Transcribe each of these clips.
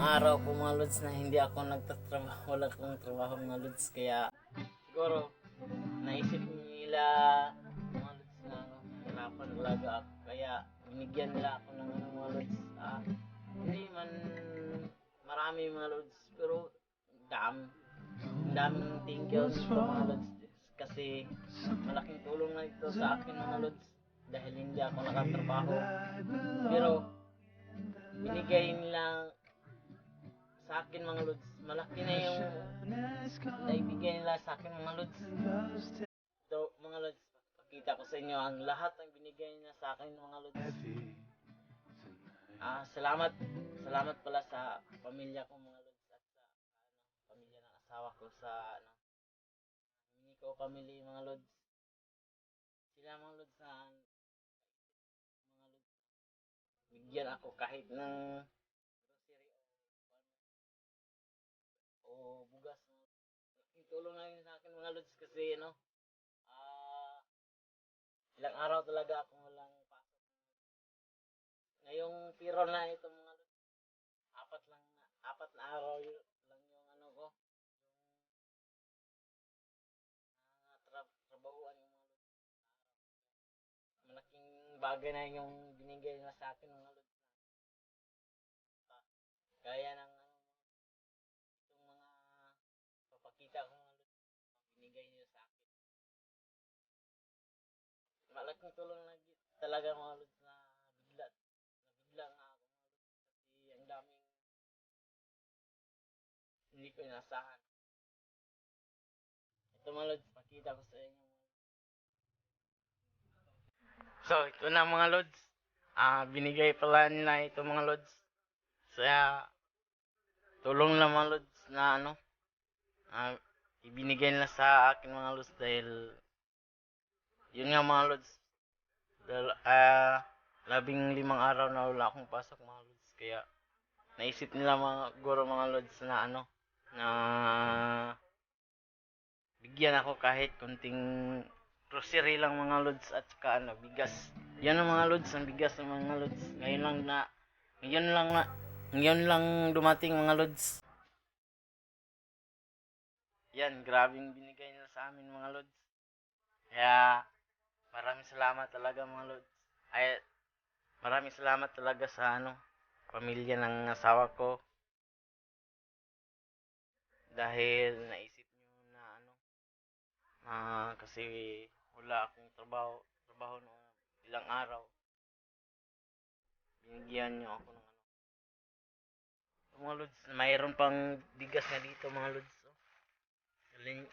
araw po mga lods na hindi ako nagtatrabaho, wala akong trabaho mga lods, kaya siguro naisip nila mga lods na hirapan talaga ako, kaya binigyan nila ako ng mga lods, hindi man marami mga lods, pero dami, ang daming thank you dito mga lods, kasi malaking tulong na ito sa akin mga lods, dahil hindi ako nakatrabaho, pero binigay nila sa akin mga lods, malaki na yung naibigay nila sa akin mga lods. So mga lods, pakita ko sa inyo ang lahat ng binigay nila sa akin mga lods. Salamat, salamat pala sa pamilya ko mga lods, at sa pamilya ng asawa ko, sa mini ko family mga lods. Sila mga lods na mga lods, bigyan ako kahit ng grocery o bugas. Tulong na yun sa akin mga lods, kasi ilang araw talaga akong walang pasok. Ngayong piro na ito mga lods, apat na araw lang yung ko, trabahuan yung mga lods. Malaking bagay na yung binigay nila sa akin mga lods. Gaya ng itong mga papakita ko mga lods, binigay nila sa akin. Malaking tulong na talaga mga lods, na bigla nga ako mga lods, kasi ang daming hindi ko inasahan. Ito mga lods, pakita ko sa inyo. So, ito na mga lods. Binigay pala nila ito mga lods. Kaya, tulong lang mga lods na ibinigay nila sa akin mga lods, dahil yun nga mga lods. Dahil, 15 araw na wala akong pasok mga lods. Kaya, naisip nila mga guro mga lods na na bigyan ako kahit kunting grocery lang mga lods, at saka bigas. Yan ang mga lods, ang bigas ng mga lods. Ngayon lang dumating mga lods. Yan, grabing binigay nila sa amin mga lods. Kaya maraming salamat talaga mga lods. Ay, maraming salamat talaga sa pamilya ng asawa ko, dahil naisip niyo na kasi wala akong trabaho noong ilang araw. Binigyan niyo ako ng mga lods. Mayroon pang bigas na dito mga lods. Oh.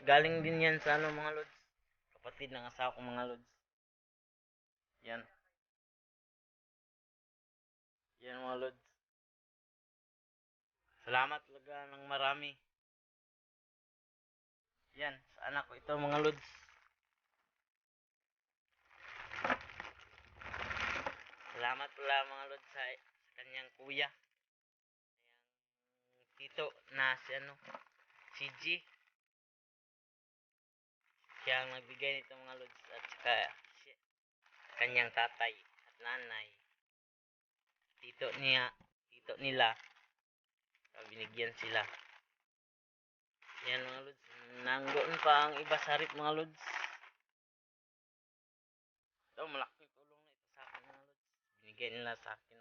Galing din yan sa mga lods. Kapatid ng asawa ko mga lods. Yan. Yan mga lods. Salamat talaga ng marami. Yan, sa anak ko ito mga lods. Salamat pala mga lods sa kanyang kuya. Tito na si G. Siya ang nagbigay nito mga lods, at saka kanyang tatay at nanay. Tito nila, binigyan sila. Yan mga lods. Nanggoon pa ang iba sa harip mga lods. Ito, malaking tulong na ito sa akin mga lods. Binigyan nila sa akin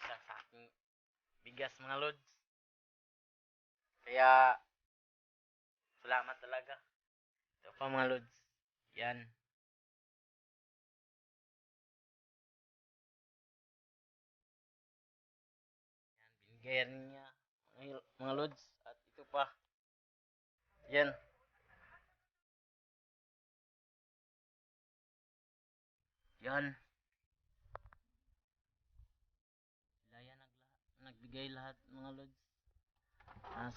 sa aking bigas mga lods. Kaya, salamat talaga. Ito pa mga lods. Yan. Binigyan niya mga lods. At ito pa. Yan. Yan. Sila yan nagbigay lahat mga lods.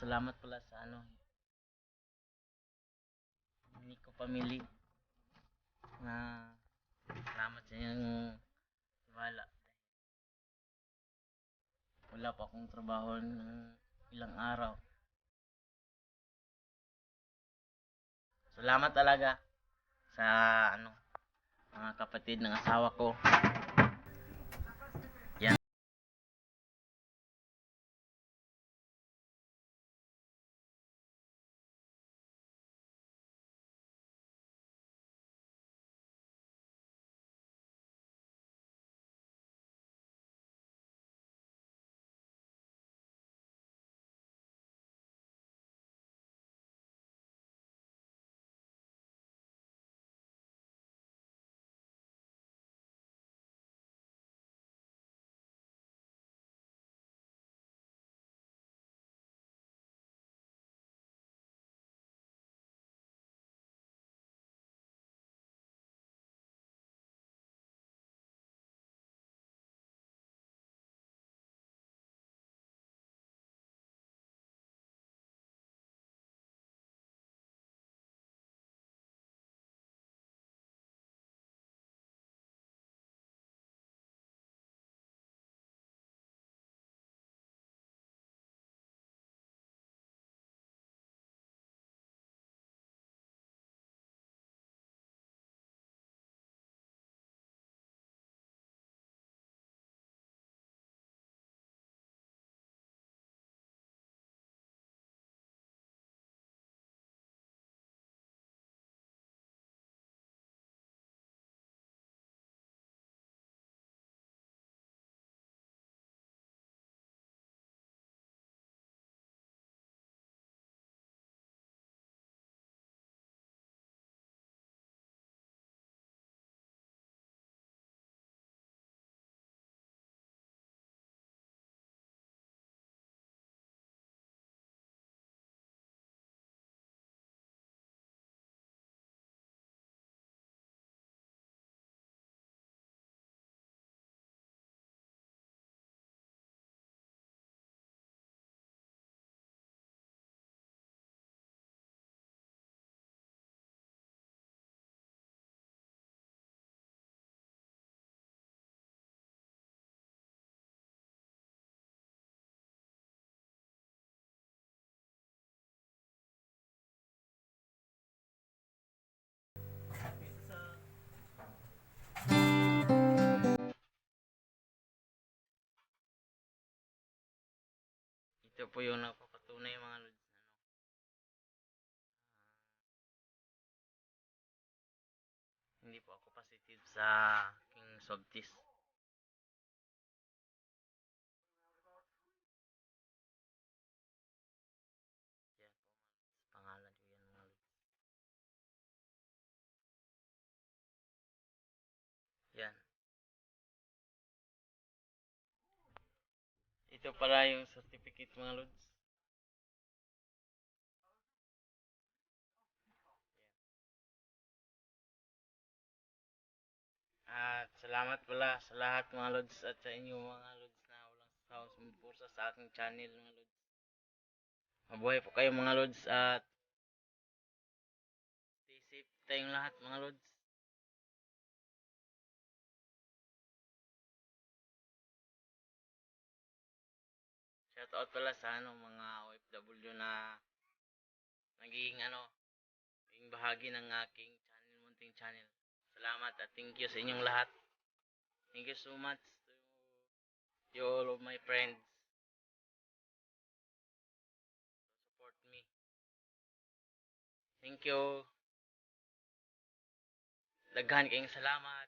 Salamat pala sa Nico family, na salamat sa inyong tiwala. Wala pa akong trabaho ng ilang araw. Salamat talaga sa mga kapatid ng asawa ko. Yan. Ito po yung nagpapatunay mga lods. Hindi po ako positive sa aking swab test. Yan po pangalan ko yan mga lods. Yan. Ito pala yung certificate mga lods. At salamat pala sa lahat mga lods at sa inyo mga lods na walang sawang sumuporsa sa aking channel mga lods. Mabuhay po kayo mga lods at stay safe tayong lahat mga lods. Shoutout pala sa mga OFW na naging naging bahagi ng aking channel, munting channel. Salamat at thank you sa inyong lahat. Thank you so much to all of my friends to support me. Thank you. Daghan kayong salamat.